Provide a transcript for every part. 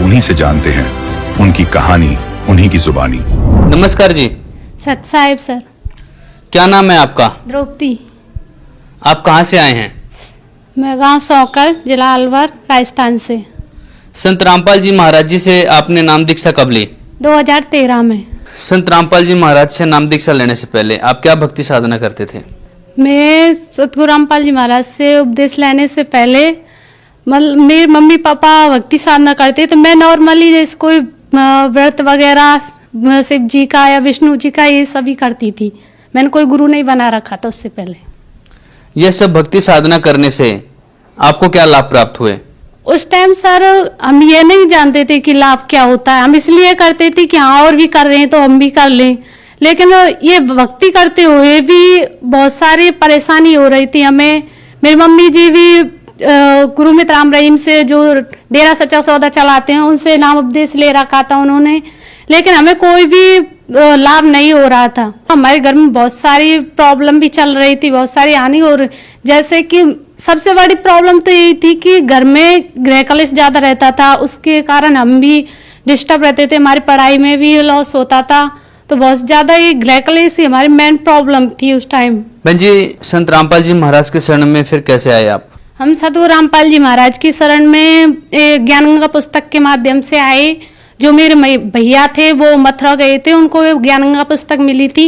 उन्हीं से जानते हैं उनकी कहानी, उन्हीं की जुबानी। नमस्कार जी। सत साहिब सर। क्या नाम है आपका? द्रौपदी। आप कहाँ से आए हैं? मैं गांव सौकर, जिला अलवर, राजस्थान से। संत रामपाल जी महाराज जी से आपने नाम दीक्षा कब ली? 2013 में। संत रामपाल जी महाराज से नाम दीक्षा लेने से पहले आप क्या भक्ति साधना करते थे? मैं सतगुरु रामपाल जी महाराज से उपदेश लेने से पहले मेरे मम्मी पापा भक्ति साधना करते, तो मैं नॉर्मली जैसे कोई व्रत वगैरह शिव जी का या विष्णु जी का ये सभी करती थी। मैंने कोई गुरु नहीं बना रखा था उससे पहले। यह सब भक्ति साधना करने से आपको क्या लाभ प्राप्त हुए? उस टाइम सर हम ये नहीं जानते थे कि लाभ क्या होता है। हम इसलिए करते थे कि हाँ और भी कर रहे हैं तो हम भी कर लें, लेकिन ये भक्ति करते हुए भी बहुत सारी परेशानी हो रही थी हमें। मेरी मम्मी जी भी गुरु मित्र राम रहीम से जो डेरा सच्चा सौदा चलाते हैं उनसे नाम उपदेश ले रखा था उन्होंने, लेकिन हमें कोई भी लाभ नहीं हो रहा था। हमारे घर में बहुत सारी प्रॉब्लम भी चल रही थी, बहुत सारी हानि हो रही, जैसे कि सबसे बड़ी प्रॉब्लम तो यही थी कि घर में गृह कलेश ज्यादा रहता था, उसके कारण हम भी डिस्टर्ब रहते थे, हमारी पढ़ाई में भी लॉस होता था। तो बहुत ज्यादा ये गृह कलेश ही हमारी मेन प्रॉब्लम थी उस टाइम। बहन जी, संत रामपाल जी महाराज के शरण में फिर कैसे आए आप? हम सतगुरु रामपाल जी महाराज की शरण में ज्ञान गंगा पुस्तक के माध्यम से आए। जो मेरे भैया थे वो मथुरा गए थे, उनको ज्ञान गंगा पुस्तक मिली थी,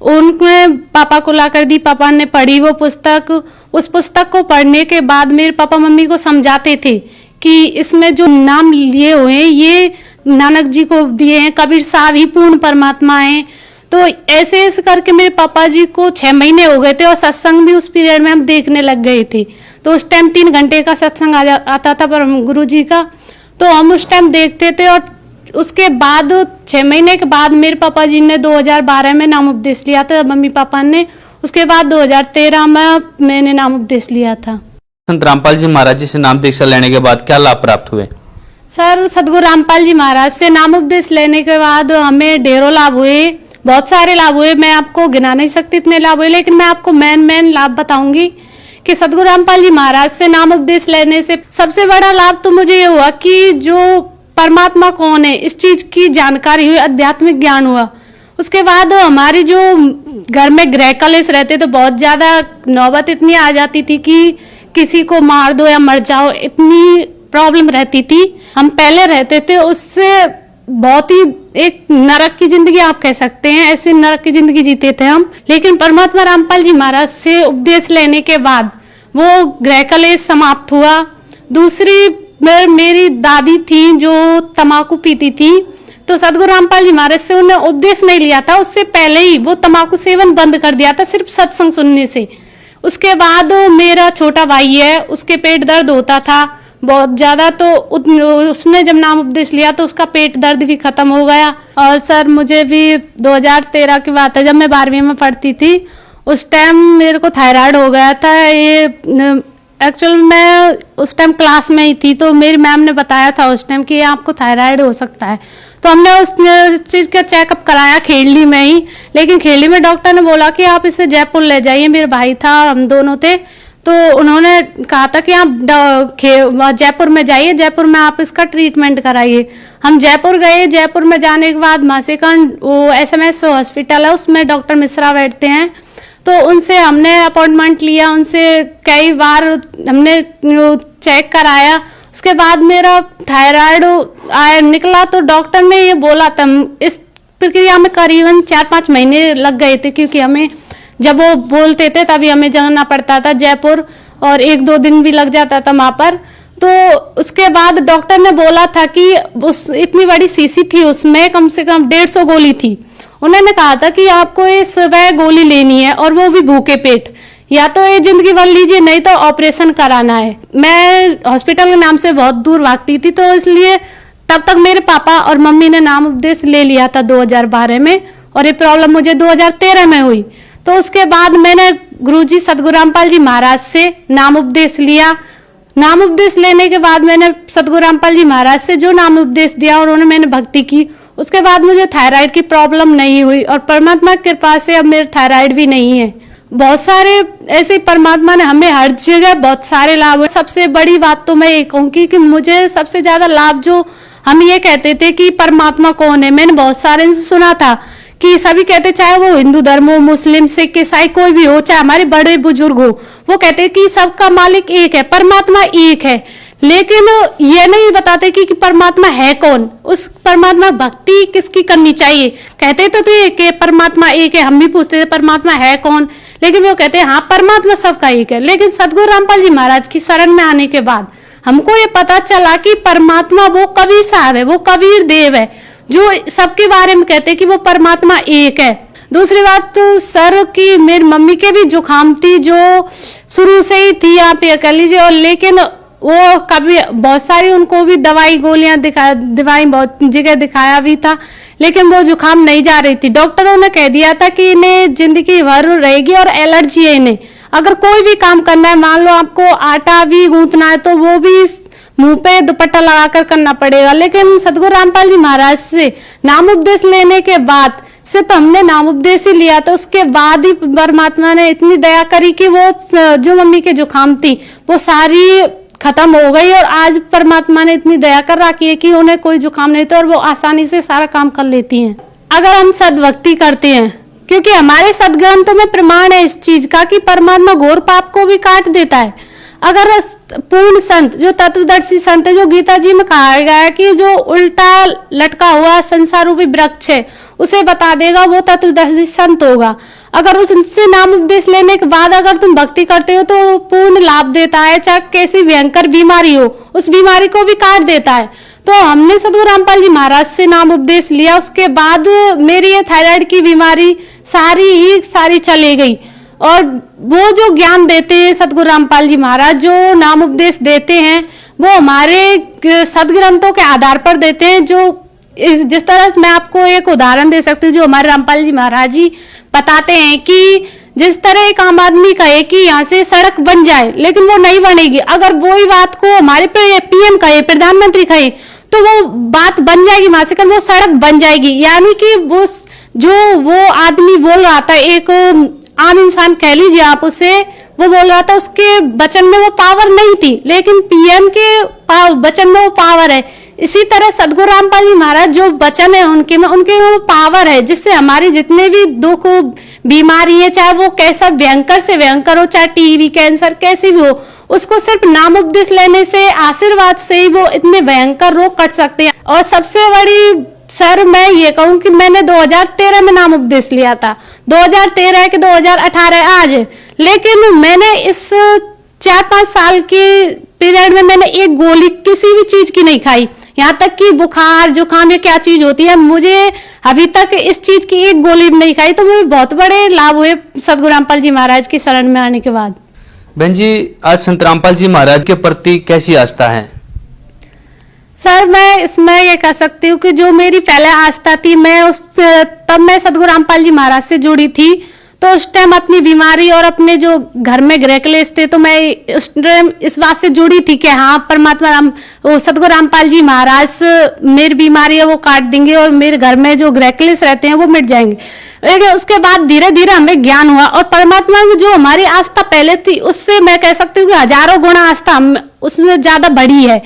उनने पापा को ला कर दी, पापा ने पढ़ी वो पुस्तक। उस पुस्तक को पढ़ने के बाद मेरे पापा मम्मी को समझाते थे कि इसमें जो नाम लिए हुए हैं ये नानक जी को दिए हैं, कबीर साहब ही पूर्ण परमात्मा हैं। तो ऐसे ऐसे करके मेरे पापा जी को 6 महीने हो गए थे और सत्संग भी उस पीरियड में हम देखने लग गए थे। तो उस टाइम 3 घंटे का सत्संग आता था परम गुरु जी का, तो हम उस टाइम देखते थे। और उसके बाद 6 महीने के बाद मेरे पापा जी ने 2012 में नाम उपदेश लिया था मम्मी पापा ने। उसके बाद 2013 में मैंने नाम उपदेश लिया था। संत रामपाल जी महाराज जी से नाम दीक्षा लेने के बाद क्या लाभ प्राप्त हुए? सर सतगुरु रामपाल जी महाराज से नाम उपदेश लेने के बाद हमें ढेरों लाभ हुए, बहुत सारे लाभ हुए। मैं आपको गिना नहीं सकती इतने लाभ हुए, लेकिन मैं आपको मेन लाभ बताऊंगी कि सतगुरु रामपाल जी महाराज से नाम उपदेश लेने से सबसे बड़ा लाभ तो मुझे ये हुआ कि जो परमात्मा कौन है इस चीज की जानकारी हुई, आध्यात्मिक ज्ञान हुआ। उसके बाद हमारी जो घर में गृह कलेश रहते तो बहुत ज्यादा नौबत इतनी आ जाती थी कि किसी को मार दो या मर जाओ, इतनी प्रॉब्लम रहती थी। हम पहले रहते थे उससे बहुत ही एक नरक की जिंदगी आप कह सकते हैं, ऐसे नरक की जिंदगी जीते थे हम। लेकिन परमात्मा रामपाल जी महाराज से उपदेश लेने के बाद वो गृह कलेश समाप्त हुआ। दूसरी मेरी दादी थी जो तंबाकू पीती थी, तो सतगुरु रामपाल जी महाराज से उन्हें उपदेश नहीं लिया था, उससे पहले ही वो तंबाकू सेवन बंद कर दिया था सिर्फ सत्संग सुनने से। उसके बाद मेरा छोटा भाई है, उसके पेट दर्द होता था बहुत ज्यादा, तो उसने जब नाम उपदेश लिया तो उसका पेट दर्द भी खत्म हो गया। और सर मुझे भी 2013 की बात है, जब मैं 12वीं में पढ़ती थी उस टाइम मेरे को थायराइड हो गया था। ये एक्चुअल मैं उस टाइम क्लास में ही थी, तो मेरी मैम ने बताया था उस टाइम कि आपको थायराइड हो सकता है। तो हमने उस चीज का चेकअप कराया खेली में ही, लेकिन खेली में डॉक्टर ने बोला कि आप इसे जयपुर ले जाइए। मेरे भाई था और हम दोनों थे, तो उन्होंने कहा था कि आप जयपुर में जाइए, जयपुर में आप इसका ट्रीटमेंट कराइए। हम जयपुर गए, जयपुर में जाने के बाद मासेकंड वो SMS हॉस्पिटल है, उसमें डॉक्टर मिश्रा बैठते हैं, तो उनसे हमने अपॉइंटमेंट लिया, उनसे कई बार हमने चेक कराया। उसके बाद मेरा थायराइड निकला, तो डॉक्टर ने ये बोला था, इस प्रक्रिया में करीबन 4-5 महीने लग गए थे, क्योंकि हमें जब वो बोलते थे तभी हमें जाना पड़ता था जयपुर, और 1-2 दिन भी लग जाता था वहां पर। तो उसके बाद डॉक्टर ने बोला था कि उस इतनी बड़ी शीशी थी, उसमें कम से कम 150 गोली थी। उन्होंने कहा था कि आपको ये सुबह गोली लेनी है और वो भी भूखे पेट, या तो ये जिंदगी भर लीजिए नहीं तो ऑपरेशन कराना है। मैं हॉस्पिटल के नाम से बहुत दूर भागती थी, तो इसलिए तब तक मेरे पापा और मम्मी ने नाम उपदेश ले लिया था 2012 में, और ये प्रॉब्लम मुझे 2013 में हुई। तो उसके बाद मैंने गुरुजी सतगुरु रामपाल जी महाराज से नाम उपदेश लिया। नाम उपदेश लेने के बाद मैंने सतगुरु रामपाल जी महाराज से जो नाम उपदेश दिया और उन्होंने मैंने भक्ति की, उसके बाद मुझे थायराइड की प्रॉब्लम नहीं हुई, और परमात्मा की कृपा से अब मेरे थायराइड भी नहीं है। बहुत सारे ऐसे परमात्मा ने हमें हर जगह बहुत सारे लाभ। सबसे बड़ी बात तो मैं ये कहूँगी कि मुझे सबसे ज्यादा लाभ जो हम ये कहते थे कि परमात्मा कौन है। मैंने बहुत सारे से सुना था कि सभी कहते, चाहे वो हिंदू धर्म हो, मुस्लिम, सिख, ईसाई कोई भी हो, चाहे हमारे बड़े बुजुर्ग हो, वो कहते कि सबका मालिक एक है, परमात्मा एक है। लेकिन ये नहीं बताते कि परमात्मा है कौन, उस परमात्मा भक्ति किसकी करनी चाहिए। कहते तो थे कि परमात्मा एक है, हम भी पूछते थे परमात्मा है कौन, लेकिन वो कहते हैं हाँ परमात्मा सबका एक है। लेकिन सदगुरु रामपाल जी महाराज की शरण में आने के बाद हमको ये पता चला कि परमात्मा वो कबीर साहब है, वो कबीर देव है, जो सबके बारे में कहते हैं कि वो परमात्मा एक है। दूसरी बात तो सर की मेरी मम्मी के भी जुकाम थी, जो शुरू से ही थी, आप ये कह लीजिए। और लेकिन वो कभी बहुत सारी उनको भी दवाई गोलियां दवाई बहुत जगह दिखाया भी था, लेकिन वो जुकाम नहीं जा रही थी। डॉक्टरों ने कह दिया था कि इन्हें जिंदगी भर रहेगी और एलर्जी है इन्हें। अगर कोई भी काम करना है, मान लो आपको आटा भी गूंथना है, तो वो भी मुंह पे दुपट्टा लगाकर करना पड़ेगा। लेकिन सदगुरु रामपाल जी महाराज से नाम उपदेश लेने के बाद से तो हमने नाम उपदेश ही लिया, तो उसके बाद ही परमात्मा ने इतनी दया करी कि वो जो मम्मी के जुकाम थी वो सारी खत्म हो गई। और आज परमात्मा ने इतनी दया कर रखी है कि उन्हें कोई जुकाम नहीं था और वो आसानी से सारा काम कर लेती हैं, अगर हम सद्भक्ति करते हैं। क्योंकि हमारे सदग्रंथों में प्रमाण है इस चीज का कि परमात्मा घोर पाप को भी काट देता है। अगर पूर्ण संत, जो तत्वदर्शी संत है, जो गीता जी में कहा गया है कि जो उल्टा लटका हुआ संसार रूपी वृक्ष है उसे बता देगा, वो तत्वदर्शी संत होगा। अगर उससे नाम उपदेश लेने के बाद अगर तुम भक्ति करते हो तो पूर्ण लाभ देता है, चाहे कैसी भयंकर बीमारी हो उस बीमारी को भी काट देता है। तो हमने सदगुरु रामपाल जी महाराज से नाम उपदेश लिया, उसके बाद मेरी ये थायराइड की बीमारी सारी चली गई। और वो जो ज्ञान देते हैं सदगुरु रामपाल जी महाराज, जो नाम उपदेश देते हैं, वो हमारे सदग्रंथों के आधार पर देते हैं। जो जिस तरह मैं आपको एक उदाहरण दे सकती हूँ, जो हमारे रामपाल जी महाराज जी बताते हैं कि जिस तरह एक आम आदमी कहे कि यहाँ से सड़क बन जाए, लेकिन वो नहीं बनेगी। अगर वही बात को हमारे पीएम कहे, प्रधानमंत्री कहे, तो वो बात बन जाएगी, वहां से वो सड़क बन जाएगी। यानी कि वो आदमी बोल रहा था, एक आम इंसान कह लीजिए आप उसे, वो बोल रहा था, उसके वचन में वो पावर नहीं थी, लेकिन पीएम के वचन में वो पावर है। इसी तरह सदगुरु रामपाल जी महाराज जो वचन है उनके में वो पावर है, जिससे हमारी जितने भी दुख बीमारी है, चाहे वो कैसा भयंकर से भयंकर हो, चाहे टीबी, कैंसर, कैसी भी हो, उसको सिर्फ नाम उपदेश लेने से, आशीर्वाद से ही वो इतने भयंकर रोग कट सकते हैं। और सबसे बड़ी सर मैं ये कहूँ कि मैंने 2013 में नाम उपदेश लिया था, 2013 के 2018 आज, लेकिन मैंने इस 4-5 साल के पीरियड में मैंने एक गोली किसी भी चीज की नहीं खाई। यहाँ तक कि बुखार जुकाम ये क्या चीज होती है, मुझे अभी तक इस चीज की एक गोली नहीं खाई। तो मुझे बहुत बड़े लाभ हुए सदगुरु रामपाल जी महाराज की शरण में आने के बाद। बहन जी, आज संत रामपाल जी महाराज के प्रति कैसी आस्था है? सर मैं इसमें ये कह सकती हूँ कि जो मेरी पहले आस्था थी, तब मैं सदगुरु रामपाल जी महाराज से जुड़ी थी। तो उस टाइम अपनी बीमारी और अपने जो घर में गृह क्लेश थे, तो मैं उस टाइम इस बात से जुड़ी थी कि हाँ परमात्मा सदगुरु रामपाल जी महाराज मेरी बीमारी है वो काट देंगे और मेरे घर में जो गृह क्लेश रहते हैं वो मिट जाएंगे। लेकिन उसके बाद धीरे धीरे हमें ज्ञान हुआ और परमात्मा में जो हमारी आस्था पहले थी उससे मैं कह सकती हूँ कि हजारों गुना आस्था उसमें ज्यादा बढ़ी है।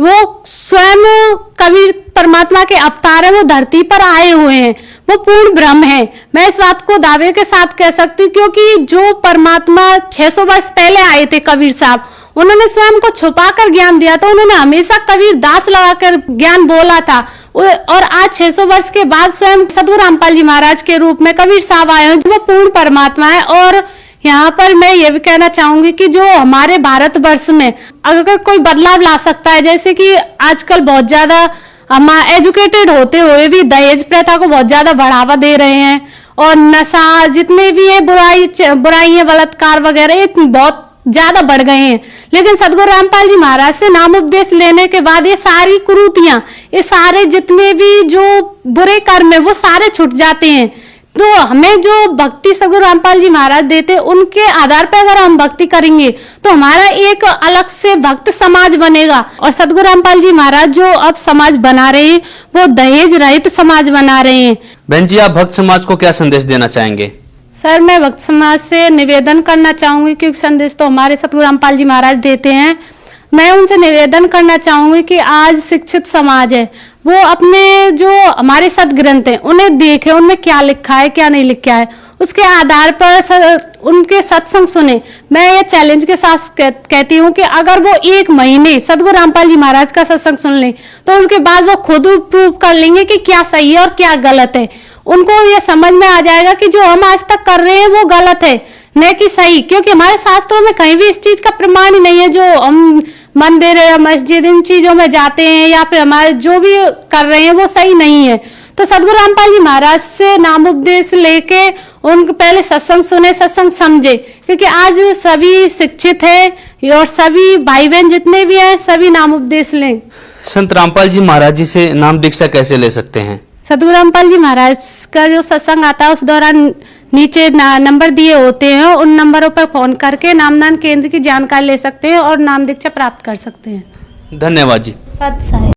वो स्वयं कबीर परमात्मा के अवतार है, वो धरती पर आए हुए हैं, वो पूर्ण ब्रह्म है। मैं इस बात को दावे के साथ कह सकती हूँ, क्योंकि जो परमात्मा 600 वर्ष पहले आए थे कबीर साहब, उन्होंने स्वयं को छुपाकर ज्ञान दिया था। उन्होंने हमेशा कबीर दास लगाकर ज्ञान बोला था। और आज 600 वर्ष के बाद स्वयं सदगुरु रामपाल जी महाराज के रूप में कबीर साहब आए हैं, जो वो पूर्ण परमात्मा है। और यहाँ पर मैं ये भी कहना चाहूंगी कि जो हमारे भारतवर्ष में अगर कोई बदलाव ला सकता है, जैसे कि आजकल बहुत ज्यादा हम एजुकेटेड होते हुए भी दहेज प्रथा को बहुत ज्यादा बढ़ावा दे रहे हैं, और नशा जितने भी है बुराइयां बलात्कार वगैरह ये बहुत ज्यादा बढ़ गए हैं। लेकिन सदगुरु रामपाल जी महाराज से नाम उपदेश लेने के बाद ये सारी कुरीतियां, ये सारे जितने भी जो बुरे कर्म है वो सारे छूट जाते हैं। तो हमें जो भक्ति सदगुरु रामपाल जी महाराज देते, उनके आधार पर अगर हम भक्ति करेंगे तो हमारा एक अलग से भक्त समाज बनेगा। और सदगुरु रामपाल जी महाराज जो अब समाज बना रहे हैं वो दहेज रहित समाज बना रहे हैं। बहन जी, आप भक्त समाज को क्या संदेश देना चाहेंगे? सर मैं भक्त समाज से निवेदन करना चाहूंगी, क्योंकि संदेश तो हमारे सदगुरु रामपाल जी महाराज देते हैं। मैं उनसे निवेदन करना चाहूंगी कि आज शिक्षित समाज है, वो अपने जो हमारे सदग्रंथ हैं उन्हें देखे, उनमें क्या लिखा है क्या नहीं लिखा है, उसके आधार पर उनके सत्संग सुने। मैं ये चैलेंज के साथ कहती हूँ कि अगर वो 1 महीने सदगुरु रामपाल जी महाराज का सत्संग सुन लें तो उनके बाद वो खुद प्रूव कर लेंगे कि क्या सही है और क्या गलत है। उनको ये समझ में आ जाएगा कि जो हम आज तक कर रहे हैं वो गलत है न कि सही, क्योंकि हमारे शास्त्रों में कहीं भी इस चीज का प्रमाण ही नहीं है। जो हम मंदिर या मस्जिद इन चीजों में जाते हैं या फिर हमारे जो भी कर रहे हैं वो सही नहीं है। तो सदगुरु रामपाल जी महाराज से नाम उपदेश लेके उनको पहले सत्संग सुने, सत्संग समझे, क्योंकि आज सभी शिक्षित है और सभी भाई बहन जितने भी हैं सभी नाम उपदेश लें। संत रामपाल जी महाराज जी से नाम दीक्षा कैसे ले सकते हैं? सदगुरु रामपाल जी महाराज का जो सत्संग आता है उस दौरान नीचे नंबर दिए होते हैं, उन नंबरों पर फोन करके नामदान केंद्र की जानकारी ले सकते हैं और नाम दीक्षा प्राप्त कर सकते हैं। धन्यवाद जी। पद साहिब।